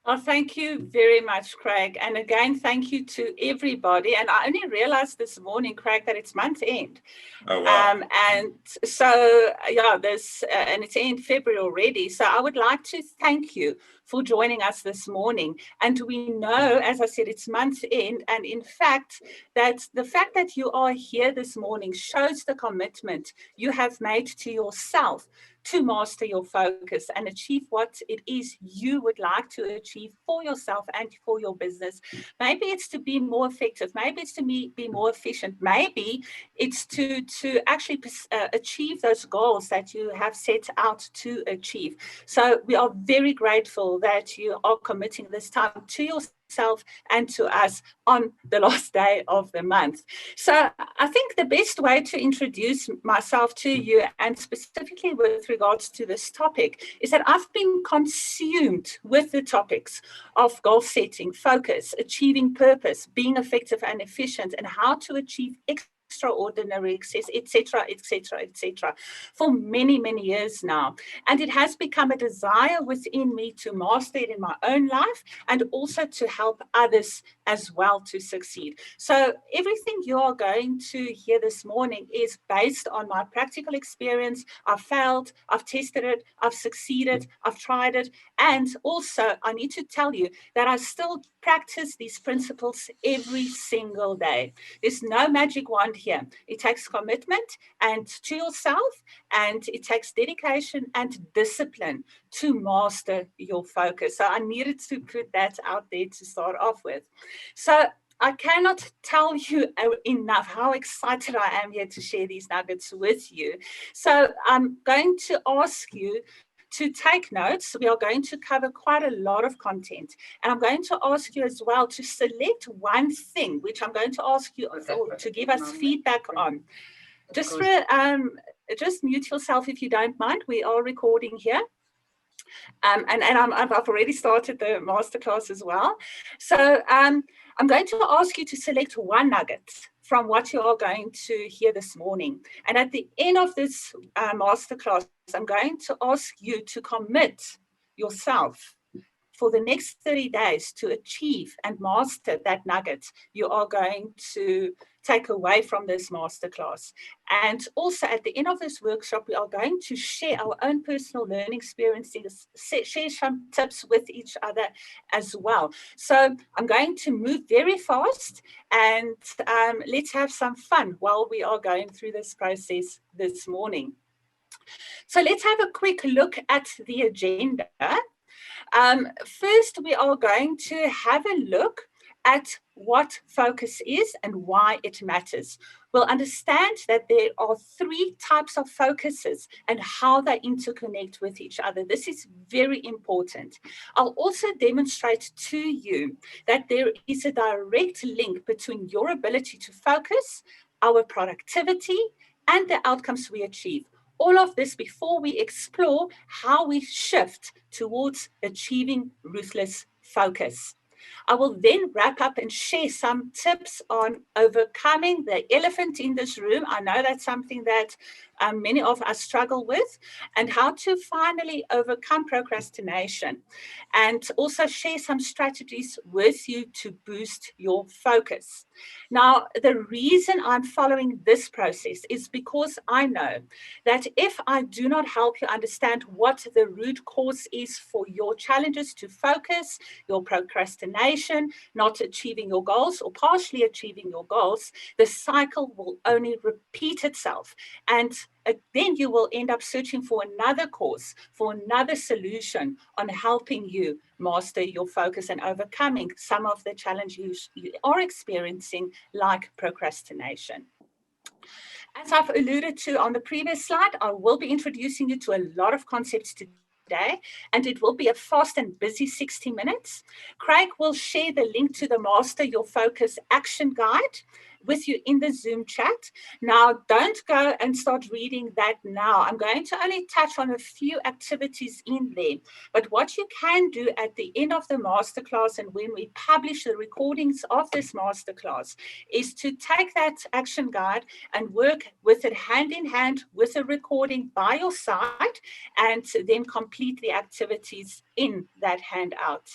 Oh, thank you very much, Craig. And again, thank you to everybody. And I only realized this morning, Craig, that it's month end. Oh, wow. And so, yeah, and it's in February already. So I would like to thank you for joining us this morning. And we know, as I said, it's month end. And in fact, that the fact that you are here this morning shows the commitment you have made to yourself to master your focus and achieve what it is you would like to achieve for yourself and for your business. Maybe it's to be more effective. Maybe it's to be more efficient. Maybe it's to actually achieve those goals that you have set out to achieve. So we are very grateful that you are committing this time to yourself and to us on the last day of the month. So I think the best way to introduce myself to you, and specifically with regards to this topic, is that I've been consumed with the topics of goal setting, focus, achieving purpose, being effective and efficient, and how to achieve extraordinary success, etc., etc., etc., for many, many years now. And it has become a desire within me to master it in my own life and also to help others as well to succeed. So everything you are going to hear this morning is based on my practical experience. I've failed, I've tested it, I've succeeded, I've tried it. And also, I need to tell you that I still practice these principles every single day. There's no magic wand here. It takes commitment and to yourself, and it takes dedication and discipline to master your focus. So I needed to put that out there to start off with. So I cannot tell you enough how excited I am here to share these nuggets with you. So I'm going to ask you to take notes. We are going to cover quite a lot of content. And I'm going to ask you as well to select one thing, which I'm going to ask you to give us feedback on. Just mute yourself if you don't mind. We are recording here. I've already started the masterclass as well. So I'm going to ask you to select one nugget from what you are going to hear this morning. And at the end of this masterclass, I'm going to ask you to commit yourself for the next 30 days to achieve and master that nugget you are going to take away from this masterclass. And also at the end of this workshop, we are going to share our own personal learning experiences, share some tips with each other as well. So I'm going to move very fast, and let's have some fun while we are going through this process this morning. So let's have a quick look at the agenda. First, we are going to have a look at what focus is and why it matters. We'll understand that there are three types of focuses and how they interconnect with each other. This is very important. I'll also demonstrate to you that there is a direct link between your ability to focus, our productivity, and the outcomes we achieve. All of this before we explore how we shift towards achieving ruthless focus. I will then wrap up and share some tips on overcoming the elephant in this room. I know that's something that many of us struggle with, and how to finally overcome procrastination, and also share some strategies with you to boost your focus. Now, the reason I'm following this process is because I know that if I do not help you understand what the root cause is for your challenges to focus, your procrastination, not achieving your goals or partially achieving your goals, the cycle will only repeat itself. And then you will end up searching for another cause, for another solution on helping you master your focus and overcoming some of the challenges you are experiencing, like procrastination. As I've alluded to on the previous slide, I will be introducing you to a lot of concepts today, and it will be a fast and busy 60 minutes. Craig will share the link to the Master Your Focus Action Guide with you in the Zoom chat. Now, don't go and start reading that now. I'm going to only touch on a few activities in there. But what you can do at the end of the masterclass, and when we publish the recordings of this masterclass, is to take that action guide and work with it hand in hand with a recording by your side, and then complete the activities in that handout.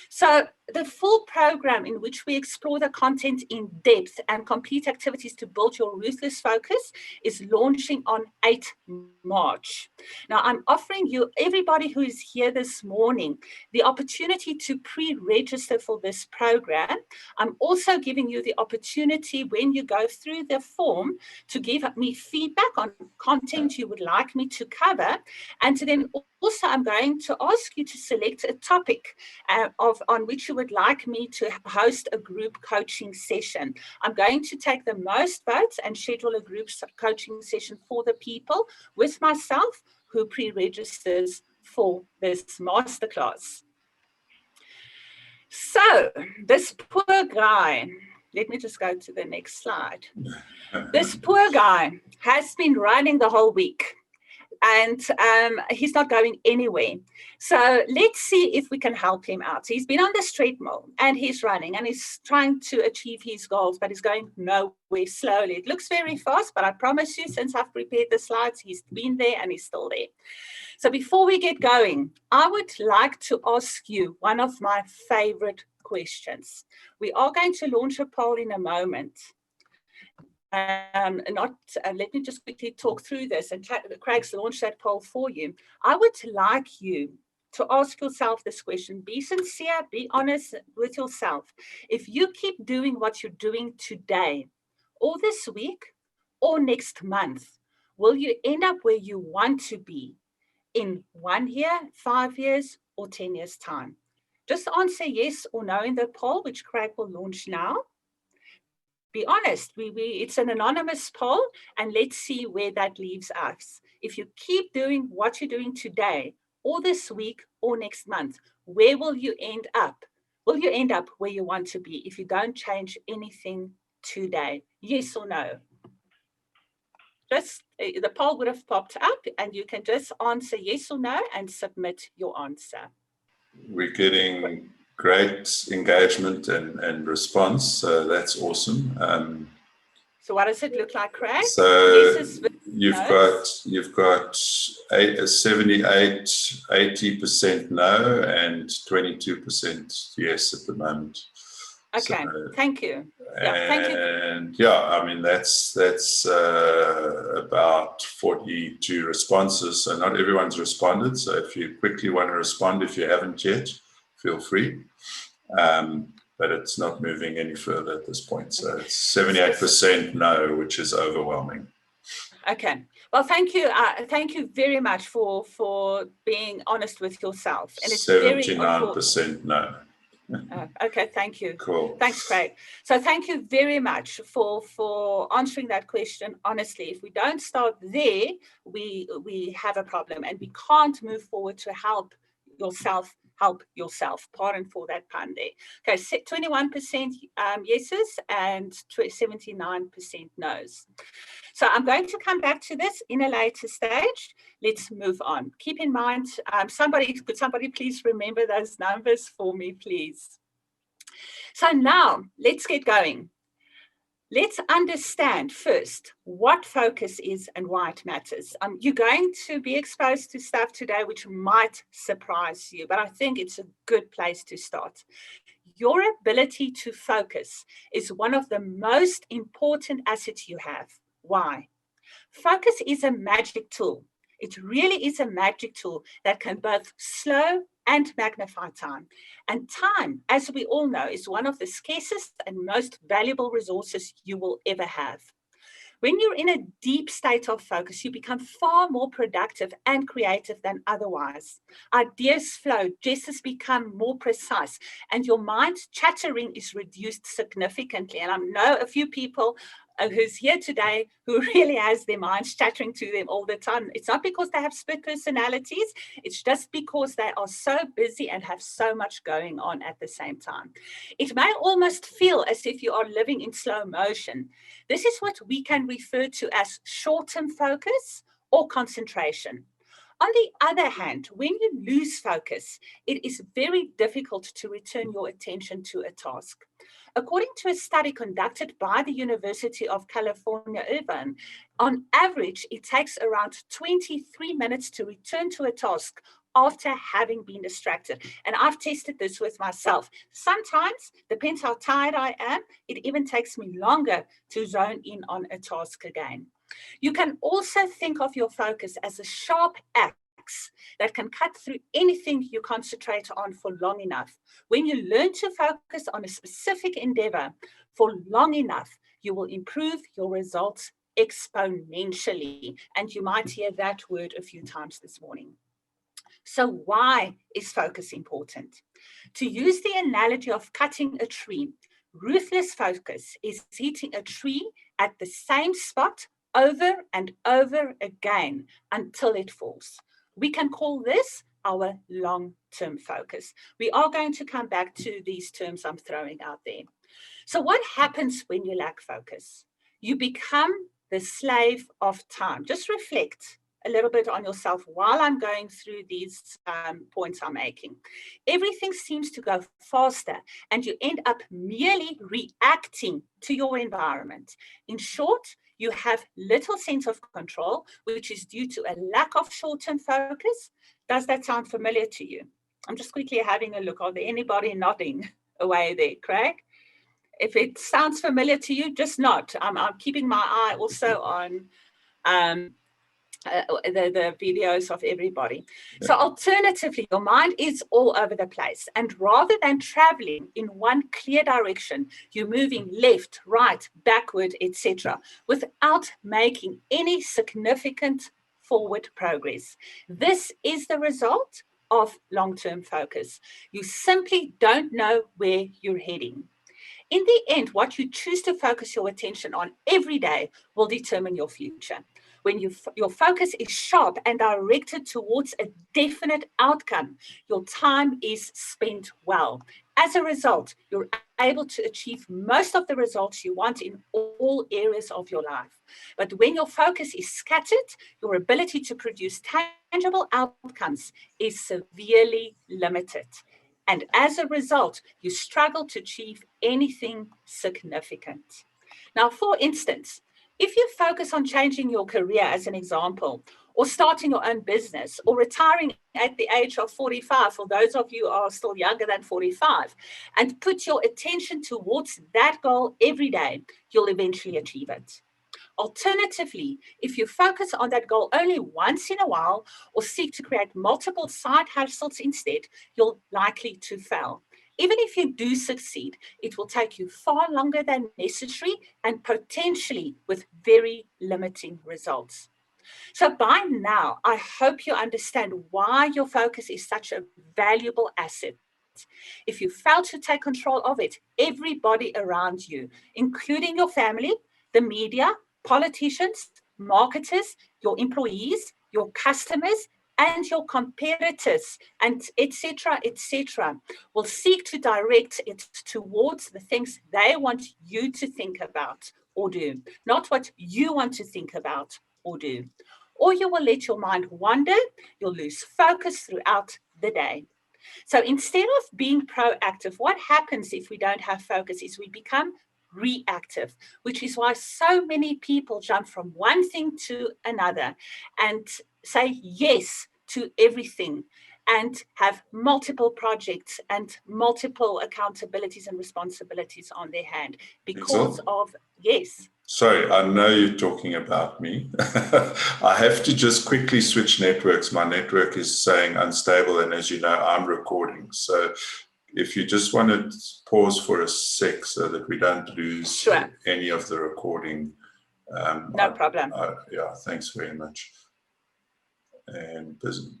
So the full program, in which we explore the content in depth and complete activities to build your ruthless focus, is launching on 8 March. Now, I'm offering you, everybody who is here this morning, the opportunity to pre-register for this program. I'm also giving you the opportunity, when you go through the form, to give me feedback on content you would like me to cover. And then also, I'm going to ask you to select a topic on which you would like me to host a group coaching session. I'm going to take the most votes and schedule a group coaching session for the people with myself who pre-registers for this masterclass. So this poor guy, let me just go to the next slide. This poor guy has been running the whole week, and he's not going anywhere. So let's see if we can help him out. He's been on the treadmill and he's running and he's trying to achieve his goals, but he's going nowhere, slowly. It looks very fast, but I promise you, since I've prepared the slides, he's been there and he's still there. So before we get going, I would like to ask you one of my favorite questions. We are going to launch a poll in a moment. Let me just quickly talk through this, and Craig's launched that poll for you. I would like you to ask yourself this question. Be sincere, be honest with yourself. If you keep doing what you're doing today, or this week, or next month, will you end up where you want to be in 1 year, 5 years, or 10 years' time? Just answer yes or no in the poll, which Craig will launch now. Be honest, it's an anonymous poll, and let's see where that leaves us. If you keep doing what you're doing today, or this week, or next month, where will you end up? Will you end up where you want to be if you don't change anything today? Yes or no? Just the poll would have popped up, and you can just answer yes or no and submit your answer. We're getting great engagement and response, so that's awesome. So what does it look like, Craig? So you've got 78, 80% no and 22% yes at the moment. Okay, so, thank you. Yeah, thank you. And yeah, I mean that's about 42 responses. So not everyone's responded. So if you quickly want to respond, if you haven't yet, feel free. But it's not moving any further at this point. So it's 78% no, which is overwhelming. Okay. Well, thank you. Thank you very much for being honest with yourself. And it's 79% no. Okay, thank you. Cool. Thanks, Craig. So thank you very much for answering that question honestly. If we don't start there, we have a problem, and we can't move forward to help yourself. Pardon for that pun there. Okay, 21% yeses and 79% no's. So I'm going to come back to this in a later stage. Let's move on. Keep in mind, could somebody please remember those numbers for me, please? So now let's get going. Let's understand first what focus is and why it matters. You're going to be exposed to stuff today which might surprise you, but I think it's a good place to start. Your ability to focus is one of the most important assets you have. Why? Focus is a magic tool. It really is a magic tool that can both slow and magnify time. And time, as we all know, is one of the scarcest and most valuable resources you will ever have. When you're in a deep state of focus, you become far more productive and creative than otherwise. Ideas flow, gestures become more precise, and your mind's chattering is reduced significantly. And I know a few people who's here today who really has their minds chattering to them all the time. It's not because they have split personalities. It's just because they are so busy and have so much going on at the same time. It may almost feel as if you are living in slow motion. This is what we can refer to as short-term focus or concentration. On the other hand, when you lose focus, it is very difficult to return your attention to a task. According to a study conducted by the University of California, Irvine, on average, it takes around 23 minutes to return to a task after having been distracted. And I've tested this with myself. Sometimes, depends how tired I am, it even takes me longer to zone in on a task again. You can also think of your focus as a sharp axe that can cut through anything you concentrate on for long enough. When you learn to focus on a specific endeavor for long enough, you will improve your results exponentially. And you might hear that word a few times this morning. So why is focus important? To use the analogy of cutting a tree, ruthless focus is hitting a tree at the same spot over and over again until it falls. We can call this our long-term focus. We are going to come back to these terms I'm throwing out there. So what happens when you lack focus? You become the slave of time. Just reflect a little bit on yourself while I'm going through these points I'm making. Everything seems to go faster and you end up merely reacting to your environment. In short, you have little sense of control, which is due to a lack of short-term focus. Does that sound familiar to you? I'm just quickly having a look. Are there anybody nodding away there, Craig? If it sounds familiar to you, just nod. I'm keeping my eye also on the videos of everybody. Yeah. So alternatively, your mind is all over the place. And rather than traveling in one clear direction, you're moving left, right, backward, etc., without making any significant forward progress. This is the result of long-term focus. You simply don't know where you're heading. In the end, what you choose to focus your attention on every day will determine your future. When your focus is sharp and directed towards a definite outcome, your time is spent well. As a result, you're able to achieve most of the results you want in all areas of your life. But when your focus is scattered, your ability to produce tangible outcomes is severely limited. And as a result, you struggle to achieve anything significant. Now, for instance, if you focus on changing your career as an example, or starting your own business, or retiring at the age of 45, for those of you who are still younger than 45, and put your attention towards that goal every day, you'll eventually achieve it. Alternatively, if you focus on that goal only once in a while or seek to create multiple side hustles instead, you're likely to fail. Even if you do succeed, it will take you far longer than necessary and potentially with very limiting results. So by now, I hope you understand why your focus is such a valuable asset. If you fail to take control of it, everybody around you, including your family, the media, politicians, marketers, your employees, your customers, and your competitors, and etc., will seek to direct it towards the things they want you to think about or do, not what you want to think about or do. Or you will let your mind wander, you'll lose focus throughout the day. So instead of being proactive, what happens if we don't have focus is we become reactive, which is why so many people jump from one thing to another and say yes to everything and have multiple projects and multiple accountabilities and responsibilities on their hand because of, yes. Sorry, I know you're talking about me. I have to just quickly switch networks. My network is saying unstable, and as you know, I'm recording. So if you just want to pause for a sec so that we don't lose any of the recording. No problem. Yeah, thanks very much. And busy.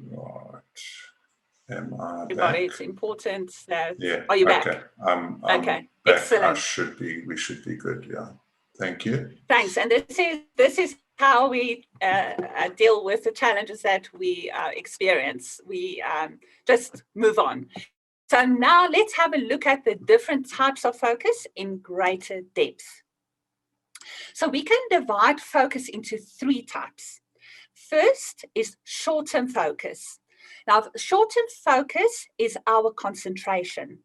Right. Am I Everybody, back? it's important that. Yeah. Are you back? Okay. I'm okay. Back. Excellent. We should be good. Yeah. Thank you. Thanks. And this is how we deal with the challenges that we experience. We just move on. So now let's have a look at the different types of focus in greater depth. So we can divide focus into three types. First is short-term focus. Now, short-term focus is our concentration.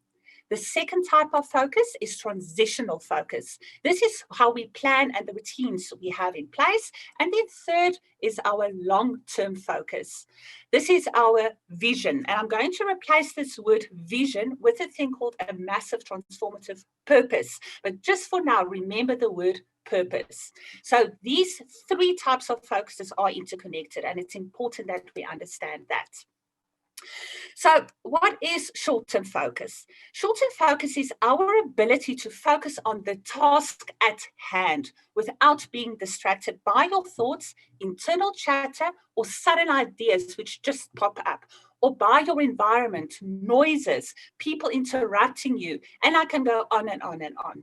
The second type of focus is transitional focus. This is how we plan and the routines we have in place. And then third is our long-term focus. This is our vision. And I'm going to replace this word vision with a thing called a massive transformative purpose. But just for now, remember the word purpose. So these three types of focuses are interconnected, and it's important that we understand that. So what is short-term focus? Short-term focus is our ability to focus on the task at hand without being distracted by your thoughts, internal chatter, or sudden ideas which just pop up, or by your environment, noises, people interrupting you, and I can go on and on and on.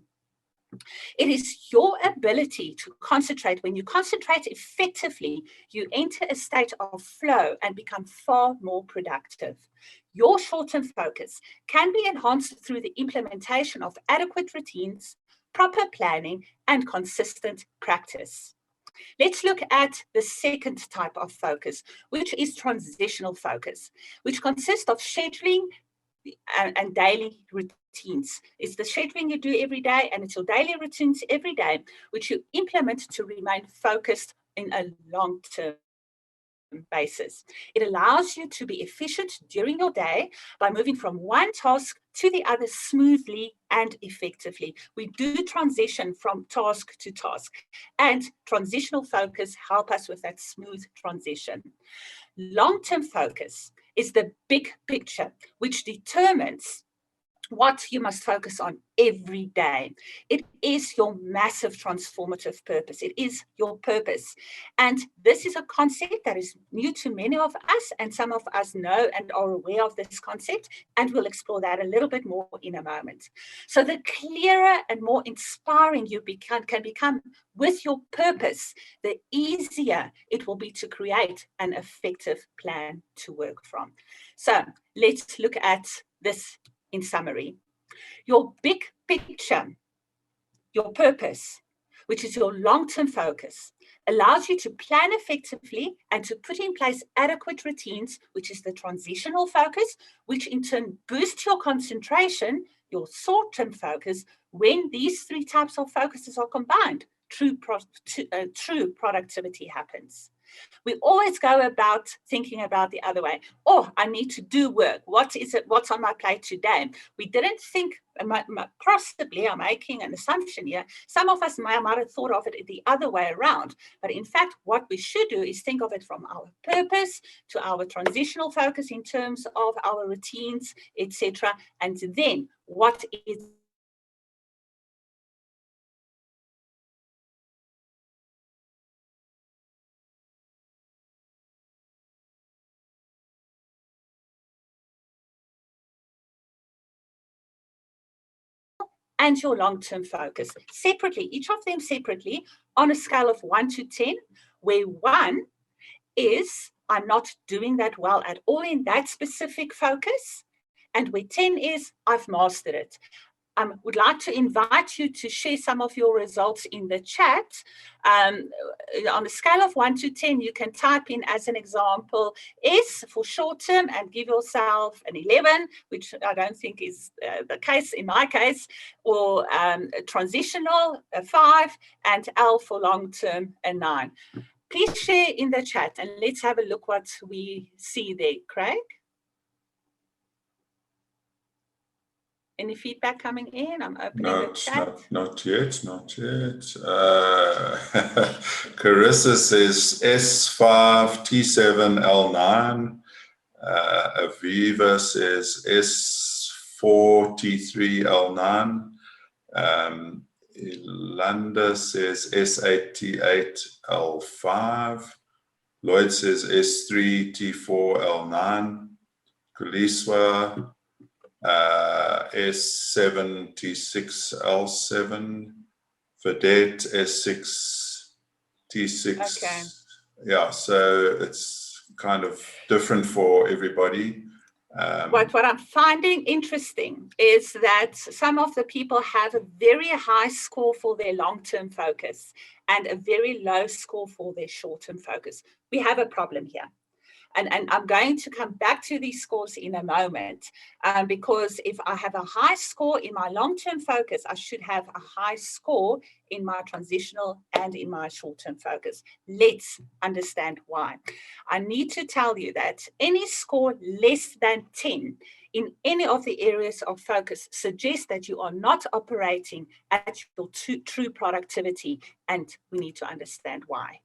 It is your ability to concentrate. When you concentrate effectively, you enter a state of flow and become far more productive. Your short-term focus can be enhanced through the implementation of adequate routines, proper planning, and consistent practice. Let's look at the second type of focus, which is transitional focus, which consists of scheduling and daily routines. It's the scheduling you do every day, and it's your daily routines every day, which you implement to remain focused in a long-term basis. It allows you to be efficient during your day by moving from one task to the other smoothly and effectively. We do transition from task to task, and transitional focus help us with that smooth transition. Long-term focus is the big picture, which determines what you must focus on every day. It is your massive transformative purpose. It is your purpose. And this is a concept that is new to many of us, and some of us know and are aware of this concept, and we'll explore that a little bit more in a moment. So the clearer and more inspiring you can become with your purpose, the easier it will be to create an effective plan to work from. So let's look at this in summary. Your big picture, your purpose, which is your long-term focus, allows you to plan effectively and to put in place adequate routines, which is the transitional focus, which in turn boosts your concentration, your short-term focus. When these three types of focuses are combined, true productivity happens. We always go about thinking about the other way. Oh, I need to do work. What is it? What's on my plate today? We didn't think, possibly I'm making an assumption here. Some of us might have thought of it the other way around. But in fact, what we should do is think of it from our purpose to our transitional focus in terms of our routines, etc. And then what is and your long-term focus separately, each of them separately on a scale of 1 to 10, where 1 is I'm not doing that well at all in that specific focus, and where 10 is I've mastered it. I would like to invite you to share some of your results in the chat. On a scale of 1 to 10, you can type in, as an example, S for short term and give yourself an 11, which I don't think is the case in my case, or transitional, a 5, and L for long term, a 9. Please share in the chat and let's have a look what we see there, Craig. Any feedback coming in? I'm opening the chat. Not yet. Carissa says S5, T7, L9. Aviva says S4, T3, L9. Ilanda says S8, T8, L5. Lloyd says S3, T4, L9. Kuliswa, S7, T6, L7, Vedette, S6, T6. Okay. Yeah, so it's kind of different for everybody. What I'm finding interesting is that some of the people have a very high score for their long-term focus and a very low score for their short-term focus. We have a problem here. And I'm going to come back to these scores in a moment, because if I have a high score in my long-term focus, I should have a high score in my transitional and in my short-term focus. Let's understand why. I need to tell you that any score less than 10 in any of the areas of focus suggests that you are not operating at your true productivity, and we need to understand why.